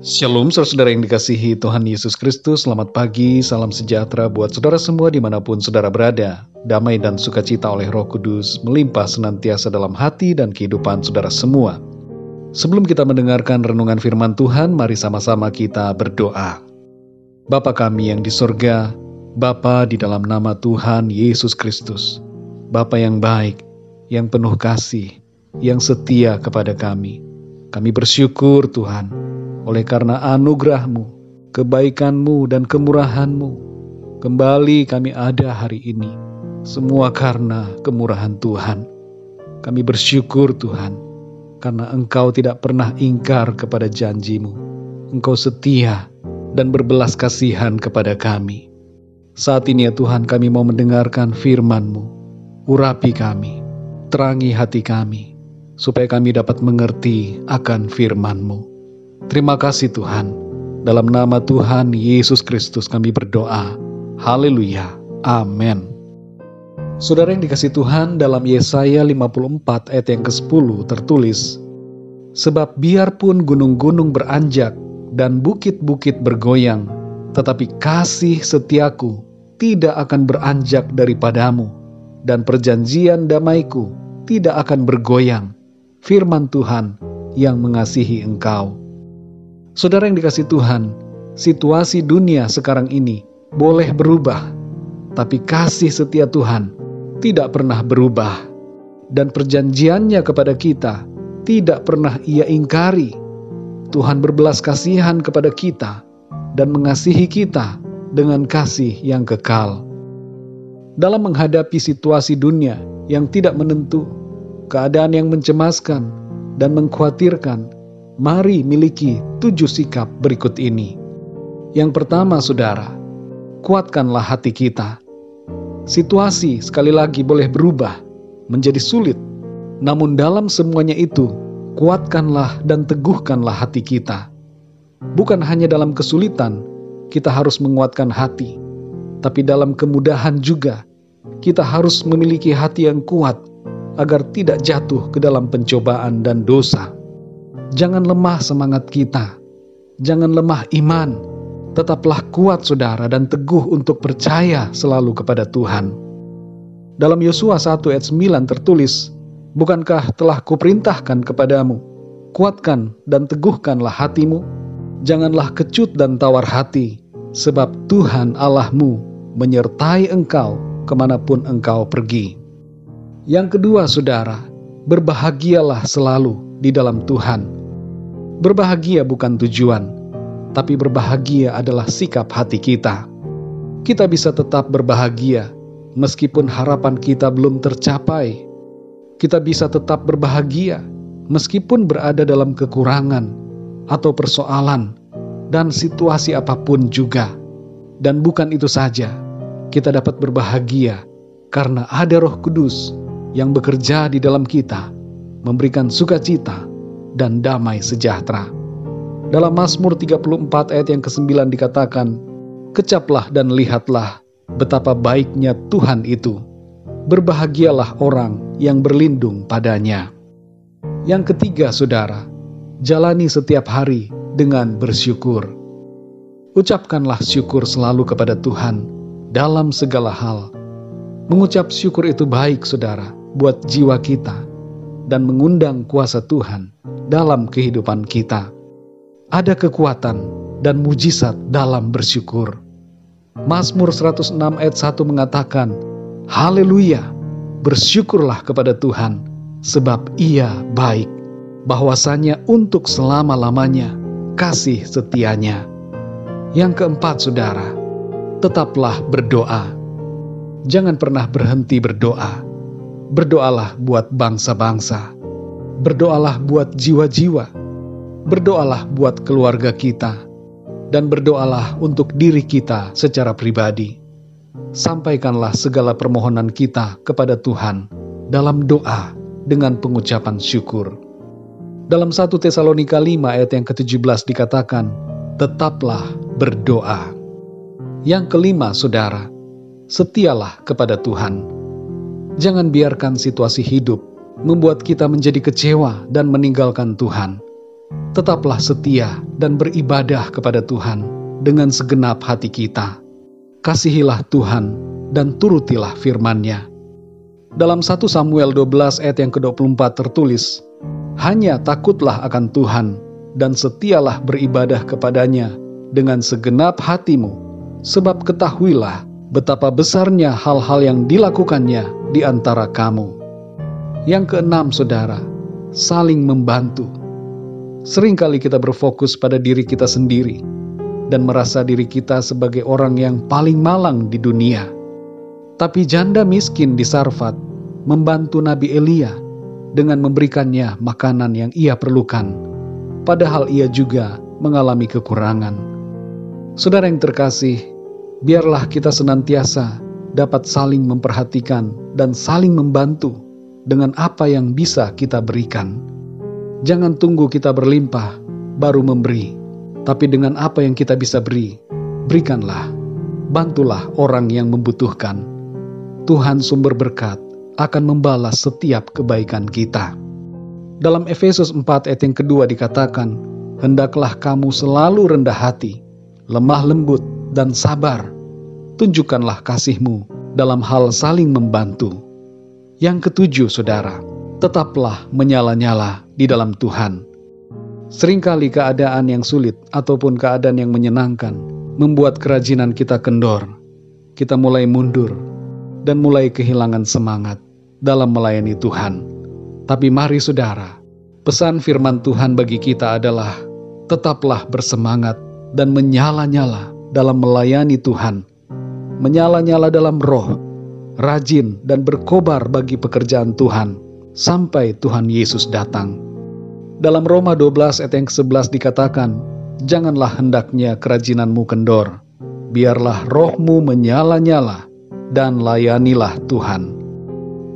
Shalom saudara yang dikasihi Tuhan Yesus Kristus. Selamat pagi, salam sejahtera buat saudara semua dimanapun saudara berada. Damai dan sukacita oleh Roh Kudus melimpah senantiasa dalam hati dan kehidupan saudara semua. Sebelum kita mendengarkan renungan firman Tuhan, mari sama-sama kita berdoa. Bapa kami yang di sorga, Bapa di dalam nama Tuhan Yesus Kristus, Bapa yang baik, yang penuh kasih, yang setia kepada kami. Kami bersyukur Tuhan, oleh karena anugerah-Mu, kebaikan-Mu, dan kemurahan-Mu, kembali kami ada hari ini. Semua karena kemurahan Tuhan. Kami bersyukur Tuhan, karena Engkau tidak pernah ingkar kepada janji-Mu. Engkau setia dan berbelas kasihan kepada kami. Saat ini ya Tuhan, kami mau mendengarkan firman-Mu. Urapi kami, terangi hati kami, supaya kami dapat mengerti akan firman-Mu. Terima kasih Tuhan. Dalam nama Tuhan Yesus Kristus kami berdoa. Haleluya. Amin. Saudara yang dikasihi Tuhan, dalam Yesaya 54 ayat yang ke-10 tertulis, sebab biarpun gunung-gunung beranjak dan bukit-bukit bergoyang, tetapi kasih setiaku tidak akan beranjak daripadamu, dan perjanjian damaiku tidak akan bergoyang. Firman Tuhan yang mengasihi engkau. Saudara yang dikasihi Tuhan, situasi dunia sekarang ini boleh berubah, tapi kasih setia Tuhan tidak pernah berubah, dan perjanjiannya kepada kita tidak pernah Ia ingkari. Tuhan berbelas kasihan kepada kita dan mengasihi kita dengan kasih yang kekal. Dalam menghadapi situasi dunia yang tidak menentu, keadaan yang mencemaskan dan mengkhawatirkan, mari miliki 7 sikap berikut ini. Yang pertama saudara, kuatkanlah hati kita. Situasi sekali lagi boleh berubah menjadi sulit, namun dalam semuanya itu, kuatkanlah dan teguhkanlah hati kita. Bukan hanya dalam kesulitan kita harus menguatkan hati, tapi dalam kemudahan juga kita harus memiliki hati yang kuat agar tidak jatuh ke dalam pencobaan dan dosa. Jangan lemah semangat kita, jangan lemah iman, tetaplah kuat saudara dan teguh untuk percaya selalu kepada Tuhan. Dalam Yosua 1 ayat 9 tertulis, bukankah telah kuperintahkan kepadamu, kuatkan dan teguhkanlah hatimu, janganlah kecut dan tawar hati, sebab Tuhan Allahmu menyertai engkau kemanapun engkau pergi. Yang kedua saudara, berbahagialah selalu di dalam Tuhan. Berbahagia bukan tujuan, tapi berbahagia adalah sikap hati kita. Kita bisa tetap berbahagia meskipun harapan kita belum tercapai. Kita bisa tetap berbahagia meskipun berada dalam kekurangan atau persoalan dan situasi apapun juga. Dan bukan itu saja, kita dapat berbahagia karena ada Roh Kudus yang bekerja di dalam kita, memberikan sukacita dan damai sejahtera. Dalam Mazmur 34 ayat yang ke-9 dikatakan, kecaplah dan lihatlah betapa baiknya Tuhan itu. Berbahagialah orang yang berlindung padanya. Yang ketiga saudara, jalani setiap hari dengan bersyukur. Ucapkanlah syukur selalu kepada Tuhan dalam segala hal. Mengucap syukur itu baik saudara buat jiwa kita dan mengundang kuasa Tuhan dalam kehidupan kita. Ada kekuatan dan mujizat dalam bersyukur. Mazmur 106 ayat 1 mengatakan, haleluya, bersyukurlah kepada Tuhan, sebab Ia baik, bahwasanya untuk selama-lamanya kasih setianya. Yang keempat saudara, tetaplah berdoa. Jangan pernah berhenti berdoa. Berdoalah buat bangsa-bangsa. Berdoalah buat jiwa-jiwa. Berdoalah buat keluarga kita. Dan berdoalah untuk diri kita secara pribadi. Sampaikanlah segala permohonan kita kepada Tuhan dalam doa dengan pengucapan syukur. Dalam 1 Tesalonika 5 ayat yang ke-17 dikatakan, tetaplah berdoa. Yang kelima saudara, setialah kepada Tuhan. Jangan biarkan situasi hidup membuat kita menjadi kecewa dan meninggalkan Tuhan. Tetaplah setia dan beribadah kepada Tuhan dengan segenap hati kita. Kasihilah Tuhan dan turutilah firman-Nya. Dalam 1 Samuel 12 ayat yang ke-24 tertulis, "Hanya takutlah akan Tuhan dan setialah beribadah kepadanya dengan segenap hatimu, sebab ketahuilah betapa besarnya hal-hal yang dilakukannya di antara kamu." Yang keenam, saudara, saling membantu. Seringkali kita berfokus pada diri kita sendiri dan merasa diri kita sebagai orang yang paling malang di dunia. Tapi janda miskin di Sarfat membantu Nabi Elia dengan memberikannya makanan yang ia perlukan, padahal ia juga mengalami kekurangan. Saudara yang terkasih, biarlah kita senantiasa dapat saling memperhatikan dan saling membantu dengan apa yang bisa kita berikan. Jangan tunggu kita berlimpah baru memberi, tapi dengan apa yang kita bisa beri, berikanlah. Bantulah orang yang membutuhkan. Tuhan sumber berkat akan membalas setiap kebaikan kita. Dalam Efesus 4 ayat yang kedua dikatakan, "Hendaklah kamu selalu rendah hati, lemah lembut, dan sabar. Tunjukkanlah kasih-Mu dalam hal saling membantu." Yang ketujuh, saudara, tetaplah menyala-nyala di dalam Tuhan. Seringkali keadaan yang sulit ataupun keadaan yang menyenangkan membuat kerajinan kita kendor. Kita mulai mundur dan mulai kehilangan semangat dalam melayani Tuhan. Tapi mari saudara, pesan firman Tuhan bagi kita adalah tetaplah bersemangat dan menyala-nyala dalam melayani Tuhan. Menyala-nyala dalam roh, rajin dan berkobar bagi pekerjaan Tuhan sampai Tuhan Yesus datang. Dalam Roma 12 ayat yang ke-11 dikatakan, "Janganlah hendaknya kerajinanmu kendor, biarlah rohmu menyala-nyala dan layanilah Tuhan."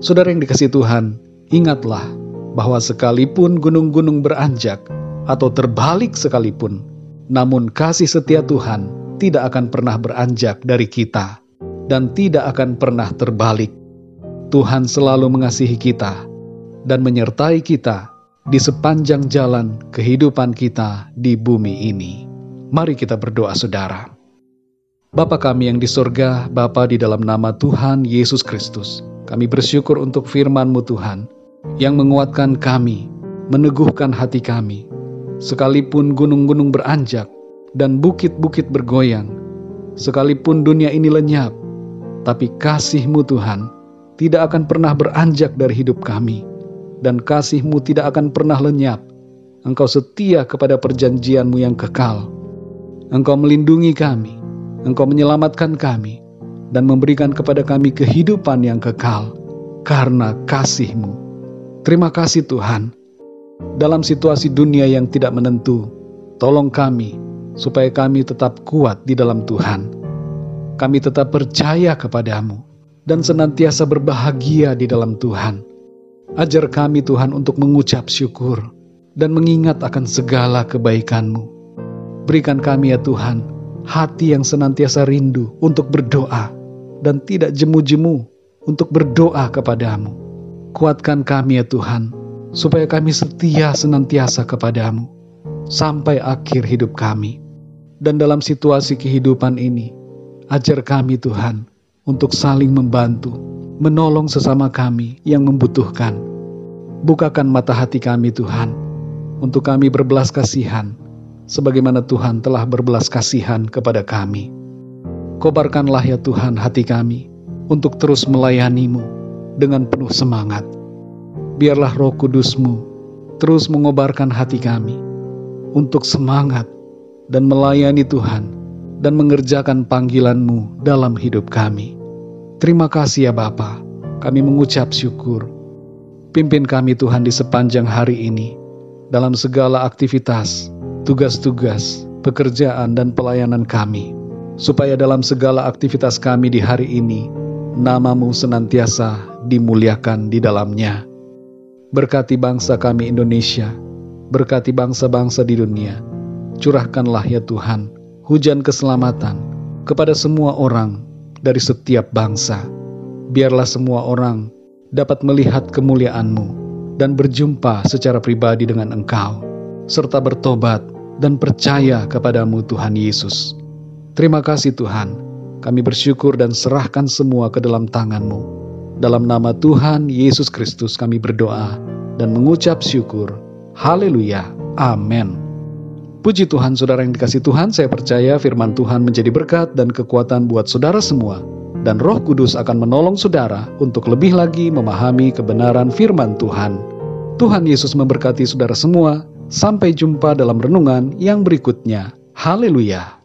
Saudara yang dikasihi Tuhan, ingatlah bahwa sekalipun gunung-gunung beranjak atau terbalik sekalipun, namun kasih setia Tuhan tidak akan pernah beranjak dari kita dan tidak akan pernah terbalik. Tuhan selalu mengasihi kita dan menyertai kita di sepanjang jalan kehidupan kita di bumi ini. Mari kita berdoa, saudara. Bapa kami yang di surga, Bapa, di dalam nama Tuhan Yesus Kristus, kami bersyukur untuk firman-Mu Tuhan, yang menguatkan kami, meneguhkan hati kami. Sekalipun gunung-gunung beranjak dan bukit-bukit bergoyang, sekalipun dunia ini lenyap, tapi kasih-Mu Tuhan tidak akan pernah beranjak dari hidup kami, dan kasih-Mu tidak akan pernah lenyap. Engkau setia kepada perjanjian-Mu yang kekal. Engkau melindungi kami, Engkau menyelamatkan kami, dan memberikan kepada kami kehidupan yang kekal karena kasih-Mu. Terima kasih Tuhan. Dalam situasi dunia yang tidak menentu, tolong kami supaya kami tetap kuat di dalam Tuhan. Kami tetap percaya kepadamu dan senantiasa berbahagia di dalam Tuhan. Ajar kami Tuhan untuk mengucap syukur dan mengingat akan segala kebaikan-Mu. Berikan kami ya Tuhan, hati yang senantiasa rindu untuk berdoa dan tidak jemu-jemu untuk berdoa kepadamu. Kuatkan kami ya Tuhan, supaya kami setia senantiasa kepadamu sampai akhir hidup kami. Dan dalam situasi kehidupan ini, ajar kami Tuhan untuk saling membantu, menolong sesama kami yang membutuhkan. Bukakan mata hati kami Tuhan, untuk kami berbelas kasihan, sebagaimana Tuhan telah berbelas kasihan kepada kami. Kobarkanlah ya Tuhan hati kami, untuk terus melayani-Mu dengan penuh semangat. Biarlah Roh Kudus-Mu terus mengobarkan hati kami, untuk semangat dan melayani Tuhan, dan mengerjakan panggilan-Mu dalam hidup kami. Terima kasih ya Bapa, kami mengucap syukur. Pimpin kami Tuhan di sepanjang hari ini, dalam segala aktivitas, tugas-tugas, pekerjaan dan pelayanan kami, supaya dalam segala aktivitas kami di hari ini, nama-Mu senantiasa dimuliakan di dalamnya. Berkati bangsa kami Indonesia, berkati bangsa-bangsa di dunia. Curahkanlah ya Tuhan, hujan keselamatan kepada semua orang dari setiap bangsa. Biarlah semua orang dapat melihat kemuliaan-Mu dan berjumpa secara pribadi dengan Engkau. serta bertobat dan percaya kepadamu Tuhan Yesus. Terima kasih Tuhan, kami bersyukur dan serahkan semua ke dalam tangan-Mu. Dalam nama Tuhan Yesus Kristus kami berdoa dan mengucap syukur. Haleluya. Amin. Puji Tuhan, saudara yang dikasihi Tuhan, saya percaya firman Tuhan menjadi berkat dan kekuatan buat saudara semua. Dan Roh Kudus akan menolong saudara untuk lebih lagi memahami kebenaran firman Tuhan. Tuhan Yesus memberkati saudara semua. Sampai jumpa dalam renungan yang berikutnya. Haleluya.